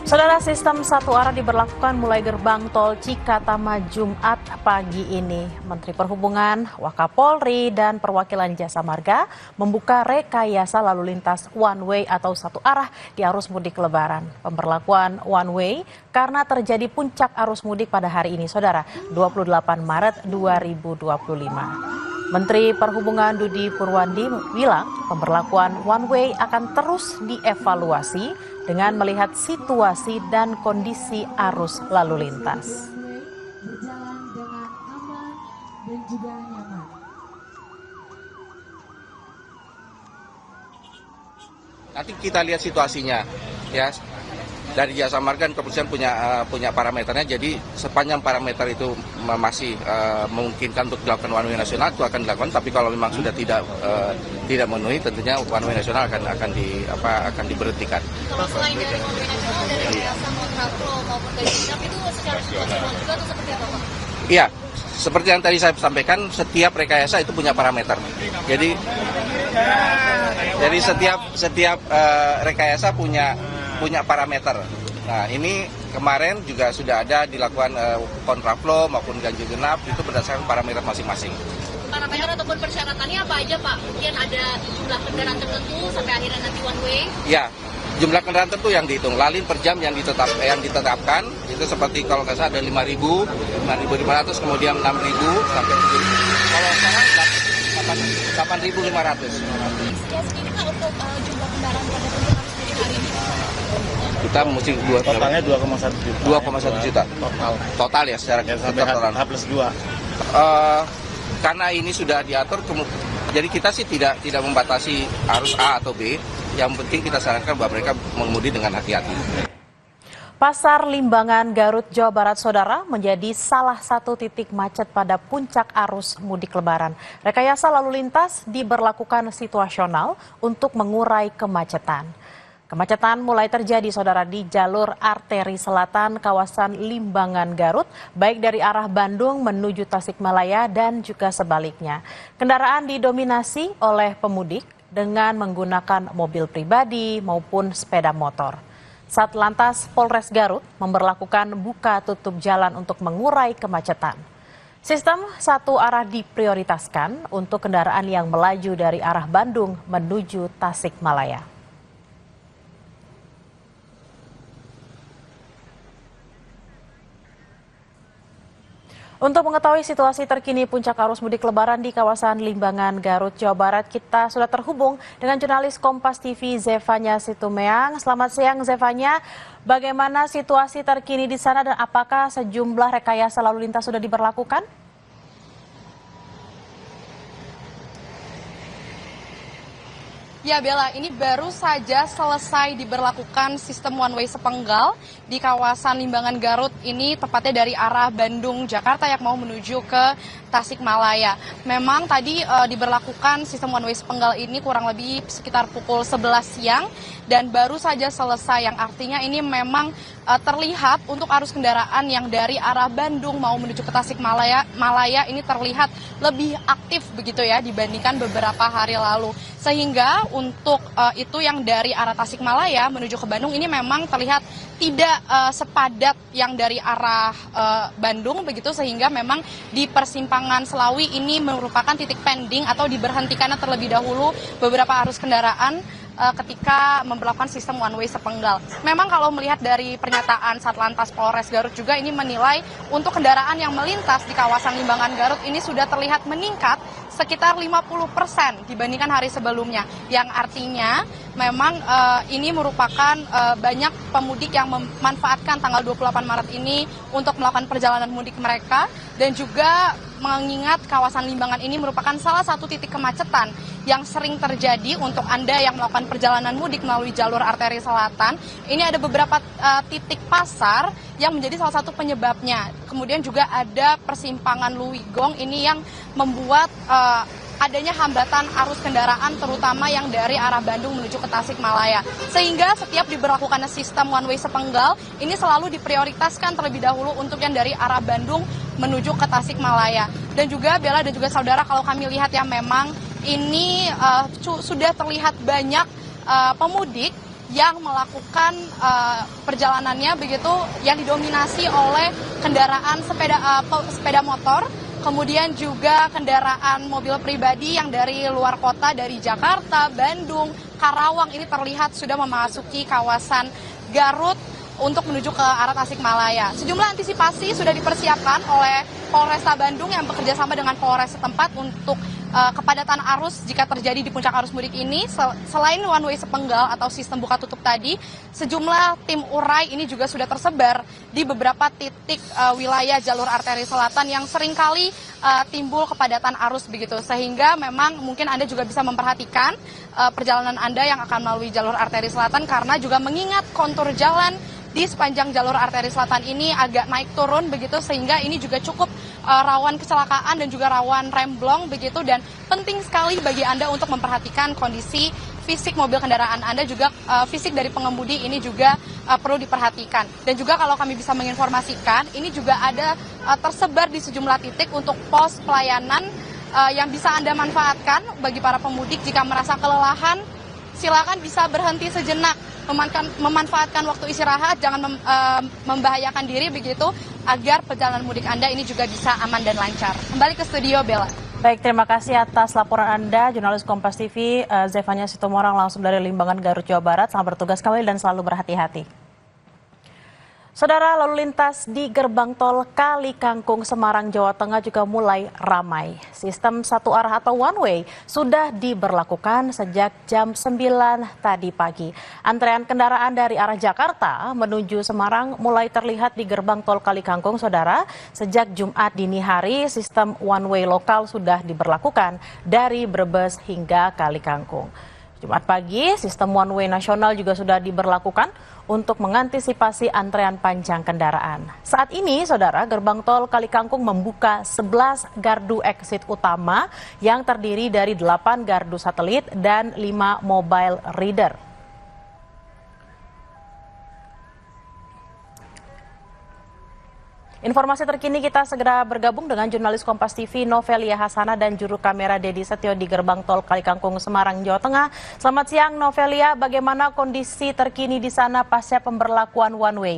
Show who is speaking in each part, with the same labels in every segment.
Speaker 1: Saudara, sistem satu arah diberlakukan mulai gerbang tol Cikatama Jumat pagi ini. Menteri Perhubungan, Wakapolri, dan perwakilan Jasa Marga membuka rekayasa lalu lintas one way atau satu arah di arus mudik Lebaran. Pemberlakuan one way karena terjadi puncak arus mudik pada hari ini, Saudara, 28 Maret 2025. Menteri Perhubungan Dudi Purwandi bilang pemberlakuan one way akan terus dievaluasi dengan melihat situasi dan kondisi arus lalu lintas.
Speaker 2: Berjalan dengan aman dan juga nyaman.
Speaker 3: Nanti kita lihat situasinya, ya. Dari Jasa Marga dan Kepolisian punya parameternya, jadi sepanjang parameter itu masih memungkinkan untuk dilakukan one way nasional itu akan dilakukan. Tapi kalau memang sudah tidak memenuhi, tentunya one way nasional akan diberhentikan.
Speaker 4: Kalau selain dari one way nasional, dari jasa kontraflow maupun dari genap itu secara situasional juga atau seperti apa, Pak?
Speaker 3: Iya, seperti yang tadi saya sampaikan, setiap rekayasa itu punya parameter. Jadi setiap rekayasa punya parameter. Nah, ini kemarin juga sudah ada dilakukan kontraflow maupun ganjil genap, itu berdasarkan parameter masing-masing.
Speaker 4: Parameter ataupun persyaratannya apa aja, Pak? Mungkin ada jumlah kendaraan tertentu sampai akhirnya nanti one way? Ya,
Speaker 3: jumlah kendaraan tentu yang dihitung, lalin per jam yang ditetapkan, itu seperti kalau nggak salah ada 5.000, 5.500, kemudian 6.000 sampai 7.000. Kalau sekarang 8.500.
Speaker 4: Ya, segini Pak untuk jumlah kendaraan pada puncak arus mudik hari ini?
Speaker 3: Kita mesti
Speaker 5: totalnya 2,1 juta.
Speaker 3: Total ya secara keseluruhan.
Speaker 5: H+2.
Speaker 3: Karena ini sudah diatur, jadi kita sih tidak membatasi arus A atau B. Yang penting kita sarankan bahwa mereka mengemudi dengan hati-hati.
Speaker 1: Pasar Limbangan, Garut, Jawa Barat, Saudara, menjadi salah satu titik macet pada puncak arus mudik Lebaran. Rekayasa lalu lintas diberlakukan situasional untuk mengurai kemacetan. Kemacetan mulai terjadi, Saudara, di jalur arteri selatan kawasan Limbangan, Garut, baik dari arah Bandung menuju Tasikmalaya dan juga sebaliknya. Kendaraan didominasi oleh pemudik dengan menggunakan mobil pribadi maupun sepeda motor. Satlantas Polres Garut memberlakukan buka tutup jalan untuk mengurai kemacetan. Sistem satu arah diprioritaskan untuk kendaraan yang melaju dari arah Bandung menuju Tasikmalaya. Untuk mengetahui situasi terkini puncak arus mudik Lebaran di kawasan Limbangan, Garut, Jawa Barat, kita sudah terhubung dengan jurnalis Kompas TV Zefanya Situmeang. Selamat siang, Zefanya. Bagaimana situasi terkini di sana dan apakah sejumlah rekayasa lalu lintas sudah diberlakukan?
Speaker 6: Ya Bella, ini baru saja selesai diberlakukan sistem one way sepenggal di kawasan Limbangan Garut ini, tepatnya dari arah Bandung, Jakarta yang mau menuju ke Tasikmalaya. Memang tadi diberlakukan sistem one way sepenggal ini kurang lebih sekitar pukul 11 siang dan baru saja selesai, yang artinya ini memang terlihat untuk arus kendaraan yang dari arah Bandung mau menuju ke Tasikmalaya ini terlihat lebih aktif begitu ya dibandingkan beberapa hari lalu. Sehingga untuk itu yang dari arah Tasikmalaya menuju ke Bandung ini memang terlihat tidak sepadat yang dari arah Bandung begitu, sehingga memang di persimpangan Selawi ini merupakan titik pending atau diberhentikannya terlebih dahulu beberapa arus kendaraan ketika memberlakukan sistem one way sepenggal. Memang kalau melihat dari pernyataan Satlantas Polres Garut juga ini menilai untuk kendaraan yang melintas di kawasan Limbangan Garut ini sudah terlihat meningkat sekitar 50% dibandingkan hari sebelumnya. Yang artinya memang ini merupakan banyak pemudik yang memanfaatkan tanggal 28 Maret ini untuk melakukan perjalanan mudik mereka, dan juga mengingat kawasan Limbangan ini merupakan salah satu titik kemacetan yang sering terjadi untuk Anda yang melakukan perjalanan mudik melalui jalur arteri selatan. Ini ada beberapa titik pasar yang menjadi salah satu penyebabnya. Kemudian juga ada persimpangan Luwigong ini yang membuat adanya hambatan arus kendaraan terutama yang dari arah Bandung menuju ke Tasikmalaya. Sehingga setiap diberlakukannya sistem one way sepenggal ini selalu diprioritaskan terlebih dahulu untuk yang dari arah Bandung menuju ke Tasikmalaya. Dan juga Bella dan juga saudara, kalau kami lihat ya memang ini sudah terlihat banyak pemudik yang melakukan perjalanannya begitu yang didominasi oleh kendaraan sepeda motor, kemudian juga kendaraan mobil pribadi yang dari luar kota, dari Jakarta, Bandung, Karawang ini terlihat sudah memasuki kawasan Garut untuk menuju ke arah Tasikmalaya. Sejumlah antisipasi sudah dipersiapkan oleh Polresta Bandung yang bekerja sama dengan Polres setempat untuk kepadatan arus jika terjadi di puncak arus mudik ini. Selain one way sepenggal atau sistem buka tutup tadi, sejumlah tim urai ini juga sudah tersebar di beberapa titik wilayah jalur arteri selatan yang seringkali timbul kepadatan arus begitu. Sehingga memang mungkin Anda juga bisa memperhatikan perjalanan Anda yang akan melalui jalur arteri selatan karena juga mengingat kontur jalan di sepanjang jalur arteri selatan ini agak naik turun begitu, sehingga ini juga cukup rawan kecelakaan dan juga rawan remblong begitu, dan penting sekali bagi Anda untuk memperhatikan kondisi fisik mobil kendaraan Anda, juga fisik dari pengemudi ini juga perlu diperhatikan. Dan juga kalau kami bisa menginformasikan, ini juga ada tersebar di sejumlah titik untuk pos pelayanan yang bisa Anda manfaatkan bagi para pemudik. Jika merasa kelelahan, silakan bisa berhenti sejenak, memanfaatkan waktu istirahat, jangan membahayakan diri begitu, agar perjalanan mudik Anda ini juga bisa aman dan lancar. Kembali ke studio, Bella.
Speaker 1: Baik, terima kasih atas laporan Anda, jurnalis Kompas TV, Zefania Sitomorang langsung dari Limbangan, Garut, Jawa Barat. Selamat bertugas kembali dan selalu berhati-hati. Saudara, lalu lintas di gerbang tol Kali Kangkung, Semarang, Jawa Tengah juga mulai ramai. Sistem satu arah atau one way sudah diberlakukan sejak jam 9 tadi pagi. Antrean kendaraan dari arah Jakarta menuju Semarang mulai terlihat di gerbang tol Kali Kangkung, saudara. Sejak Jumat dini hari, sistem one way lokal sudah diberlakukan dari Brebes hingga Kali Kangkung. Jumat pagi, sistem one way nasional juga sudah diberlakukan untuk mengantisipasi antrean panjang kendaraan. Saat ini, saudara, gerbang tol Kali Kangkung membuka 11 gardu exit utama yang terdiri dari 8 gardu satelit dan 5 mobile reader. Informasi terkini kita segera bergabung dengan jurnalis Kompas TV Novelia Hasana dan juru kamera Dedi Setio di gerbang tol Kali Kangkung, Semarang, Jawa Tengah. Selamat siang Novelia, bagaimana kondisi terkini di sana pasca pemberlakuan one way?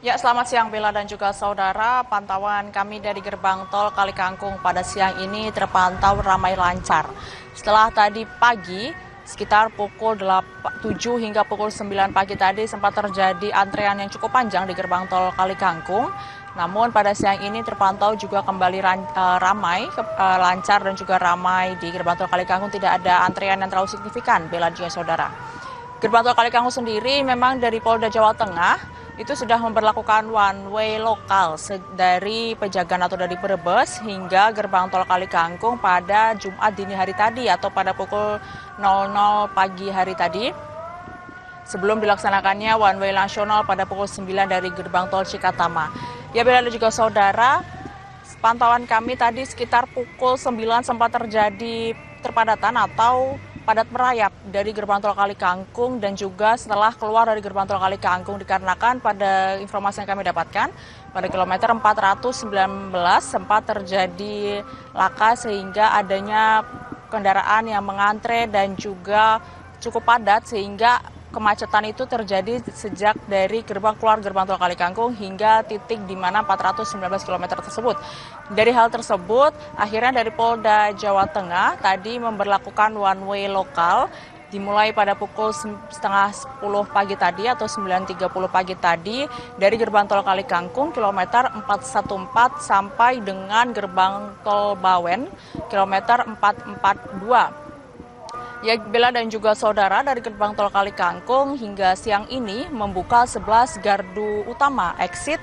Speaker 7: Ya, selamat siang Bella dan juga saudara. Pantauan kami dari gerbang tol Kali Kangkung pada siang ini terpantau ramai lancar. Setelah tadi pagi, sekitar pukul 7 hingga pukul 9 pagi tadi sempat terjadi antrean yang cukup panjang di gerbang tol Kali Kangkung. Namun pada siang ini terpantau juga kembali ramai, lancar dan juga ramai di gerbang tol Kali Kangkung. Tidak ada antrean yang terlalu signifikan, Bella dan juga saudara. Gerbang tol Kali Kangkung sendiri memang dari Polda Jawa Tengah itu sudah memberlakukan one way lokal dari Pejagan atau dari Brebes hingga gerbang tol Kali Kangkung pada Jumat dini hari tadi atau pada pukul 00 pagi hari tadi. Sebelum dilaksanakannya one way nasional pada pukul 9 dari gerbang tol Cikatama. Ya, Bella dan juga saudara, pantauan kami tadi sekitar pukul 9 sempat terjadi terpadatan atau padat merayap dari gerbang tol Kali Kangkung dan juga setelah keluar dari gerbang tol Kali Kangkung, dikarenakan pada informasi yang kami dapatkan pada kilometer 419 sempat terjadi laka sehingga adanya kendaraan yang mengantre dan juga cukup padat sehingga kemacetan itu terjadi sejak dari keluar gerbang tol Kali Kangkung hingga titik di mana 419 km tersebut. Dari hal tersebut, akhirnya dari Polda Jawa Tengah tadi memberlakukan one way lokal dimulai pada pukul setengah 10 pagi tadi atau 9.30 pagi tadi dari gerbang tol Kali Kangkung kilometer 414 sampai dengan gerbang tol Bawen kilometer 442. Ya, Bella dan juga saudara, dari gerbang tol Kali Kangkung hingga siang ini membuka 11 gardu utama exit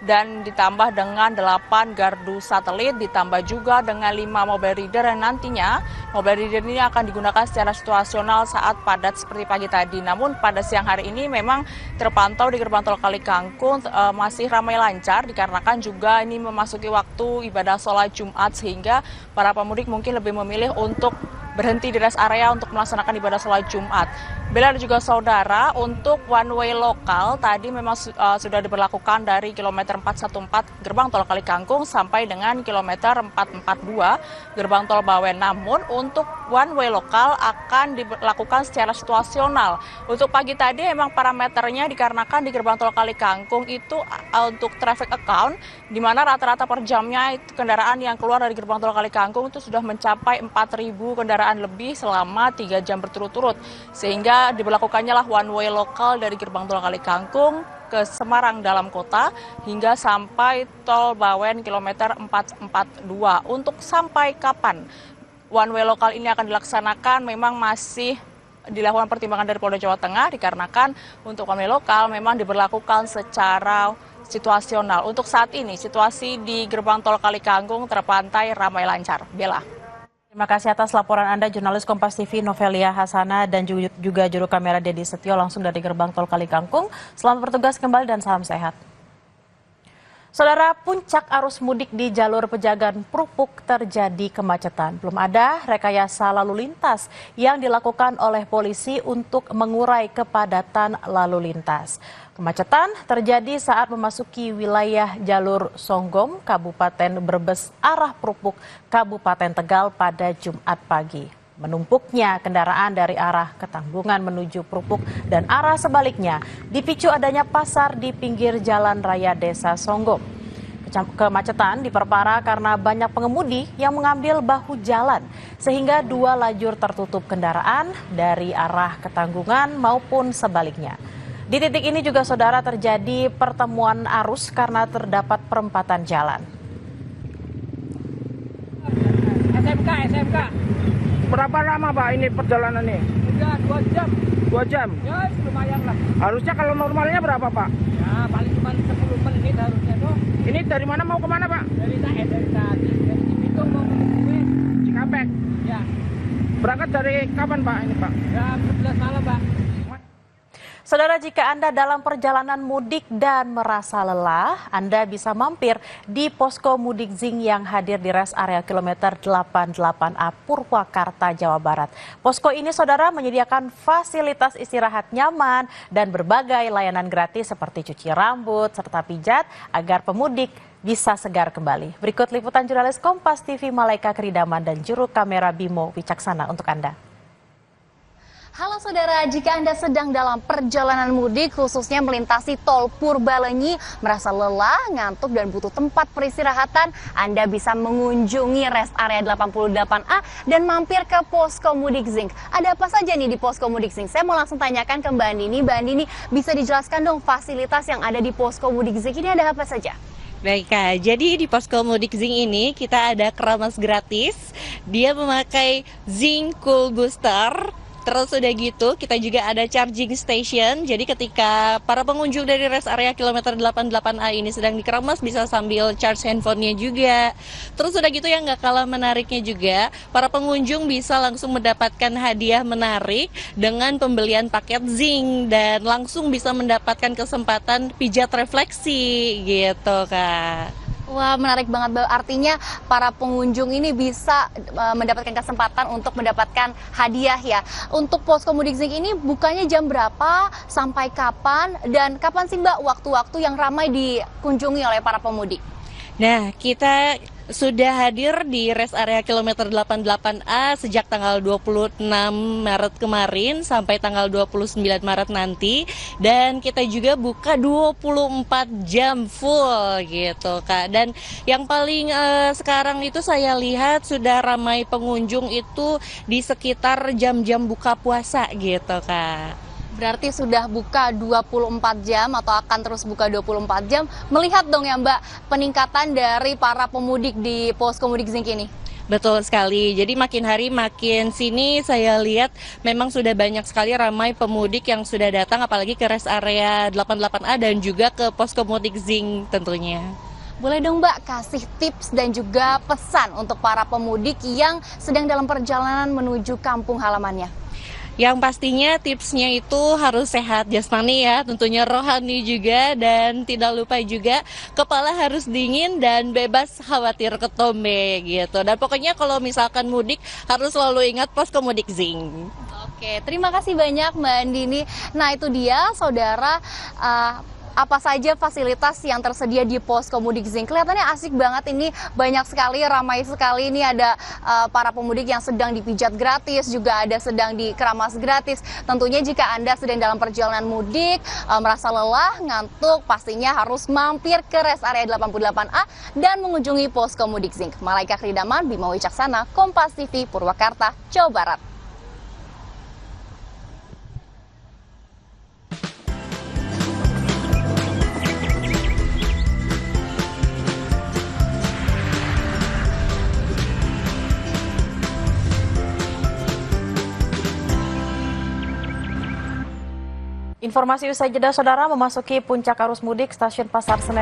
Speaker 7: dan ditambah dengan 8 gardu satelit, ditambah juga dengan 5 mobile reader yang nantinya mobile reader ini akan digunakan secara situasional saat padat seperti pagi tadi. Namun pada siang hari ini memang terpantau di gerbang tol Kali Kangkung masih ramai lancar dikarenakan juga ini memasuki waktu ibadah sholat Jumat sehingga para pemudik mungkin lebih memilih untuk berhenti di rest area untuk melaksanakan ibadah sholat Jumat. Bella dan juga saudara, untuk one way lokal tadi memang sudah diberlakukan dari kilometer 414 gerbang tol Kalikangkung sampai dengan kilometer 442 gerbang tol Bawen. Namun untuk one way lokal akan dilakukan secara situasional. Untuk pagi tadi memang parameternya dikarenakan di gerbang tol Kalikangkung itu untuk traffic account, di mana rata-rata per jamnya kendaraan yang keluar dari gerbang tol Kalikangkung itu sudah mencapai 4.000 kendaraan lebih selama 3 jam berturut-turut. Sehingga diberlakukannya lah one way lokal dari gerbang tol Kalikangkung ke Semarang dalam kota hingga sampai tol Bawen kilometer 442. Untuk sampai kapan one way lokal ini akan dilaksanakan memang masih dilakukan pertimbangan dari Polda Jawa Tengah, dikarenakan untuk one way lokal memang diberlakukan secara situasional. Untuk saat ini situasi di gerbang tol Kalikangkung terpantau ramai lancar. Bella.
Speaker 1: Terima kasih atas laporan Anda, jurnalis Kompas TV Novelia Hasana dan juga juru kamera Dedi Setio langsung dari gerbang tol Kalikangkung. Selamat bertugas kembali dan salam sehat. Saudara, puncak arus mudik di jalur Pejagan Prupuk terjadi kemacetan. Belum ada rekayasa lalu lintas yang dilakukan oleh polisi untuk mengurai kepadatan lalu lintas. Kemacetan terjadi saat memasuki wilayah jalur Songgom, Kabupaten Brebes, arah Prupuk, Kabupaten Tegal pada Jumat pagi. Menumpuknya kendaraan dari arah Ketanggungan menuju Prupuk dan arah sebaliknya dipicu adanya pasar di pinggir jalan raya Desa Songgom. Kemacetan diperparah karena banyak pengemudi yang mengambil bahu jalan sehingga 2 lajur tertutup kendaraan dari arah Ketanggungan maupun sebaliknya. Di titik ini juga saudara terjadi pertemuan arus karena terdapat perempatan jalan.
Speaker 8: SMK. Berapa lama Pak ini perjalanan ini?
Speaker 9: Udah 2 jam.
Speaker 8: 2 jam?
Speaker 9: Ya lumayan lah.
Speaker 8: Harusnya kalau normalnya berapa Pak?
Speaker 9: Ya paling cuma 10 menit harusnya tuh.
Speaker 8: Ini dari mana mau kemana Pak?
Speaker 9: Dari tadi. Dari Cibitung mau ke
Speaker 8: Cikampek?
Speaker 9: Ya.
Speaker 8: Berangkat dari kapan Pak ini Pak?
Speaker 9: Ya 11 malam Pak.
Speaker 1: Saudara, jika Anda dalam perjalanan mudik dan merasa lelah, Anda bisa mampir di Posko Mudik Zing yang hadir di rest area kilometer 88A Purwakarta, Jawa Barat. Posko ini saudara menyediakan fasilitas istirahat nyaman dan berbagai layanan gratis seperti cuci rambut serta pijat agar pemudik bisa segar kembali. Berikut liputan jurnalis Kompas TV Malaika Kridaman dan juru kamera Bimo Wicaksana untuk Anda.
Speaker 10: Halo saudara, jika Anda sedang dalam perjalanan mudik khususnya melintasi tol Purbalenyi, merasa lelah, ngantuk dan butuh tempat peristirahatan, Anda bisa mengunjungi rest area 88A dan mampir ke Posko Mudik Zing. Ada apa saja nih di Posko Mudik Zing? Saya mau langsung tanyakan ke Mbak Nini. Mbak Nini, bisa dijelaskan dong fasilitas yang ada di Posko Mudik Zing ini ada apa saja?
Speaker 11: Baik Kak, jadi di Posko Mudik Zing ini kita ada keramas gratis, dia memakai Zing Cool Booster. Terus udah gitu, kita juga ada charging station. Jadi ketika para pengunjung dari rest area kilometer 88A ini sedang dikeramas, bisa sambil charge handphonenya juga. Terus udah gitu yang nggak kalah menariknya juga, para pengunjung bisa langsung mendapatkan hadiah menarik dengan pembelian paket Zing dan langsung bisa mendapatkan kesempatan pijat refleksi gitu Kak.
Speaker 10: Wah, menarik banget. Artinya para pengunjung ini bisa mendapatkan kesempatan untuk mendapatkan hadiah ya. Untuk Posko Mudik Zing ini bukanya jam berapa, sampai kapan, dan kapan sih Mbak waktu-waktu yang ramai dikunjungi oleh para pemudik?
Speaker 11: Nah, kita sudah hadir di rest area kilometer 88A sejak tanggal 26 Maret kemarin sampai tanggal 29 Maret nanti. Dan kita juga buka 24 jam full gitu Kak. Dan yang paling sekarang itu saya lihat sudah ramai pengunjung itu di sekitar jam-jam buka puasa gitu Kak.
Speaker 10: Berarti sudah buka 24 jam atau akan terus buka 24 jam. Melihat dong ya Mbak peningkatan dari para pemudik di Posko Mudik Zing ini.
Speaker 11: Betul sekali, jadi makin hari makin sini saya lihat memang sudah banyak sekali ramai pemudik yang sudah datang apalagi ke rest area 88A dan juga ke Posko Mudik Zing tentunya.
Speaker 10: Boleh dong Mbak kasih tips dan juga pesan untuk para pemudik yang sedang dalam perjalanan menuju kampung halamannya?
Speaker 11: Yang pastinya tipsnya itu harus sehat jasmani ya, tentunya rohani juga, dan tidak lupa juga kepala harus dingin dan bebas khawatir ketombe gitu. Dan pokoknya kalau misalkan mudik harus selalu ingat posko mudik Zing.
Speaker 10: Oke, terima kasih banyak Mbak Andini. Nah itu dia saudara, apa saja fasilitas yang tersedia di posko mudik Zing. Kelihatannya asik banget ini, banyak sekali, ramai sekali. Ini ada para pemudik yang sedang dipijat gratis, juga ada sedang dikeramas gratis. Tentunya jika Anda sedang dalam perjalanan mudik, merasa lelah, ngantuk, pastinya harus mampir ke rest area 88A dan mengunjungi posko mudik Zing. Malaika Kridaman, Bima Wicaksana, Kompas TV, Purwakarta, Jawa Barat.
Speaker 1: Informasi usai jeda saudara, memasuki puncak arus mudik stasiun Pasar Senen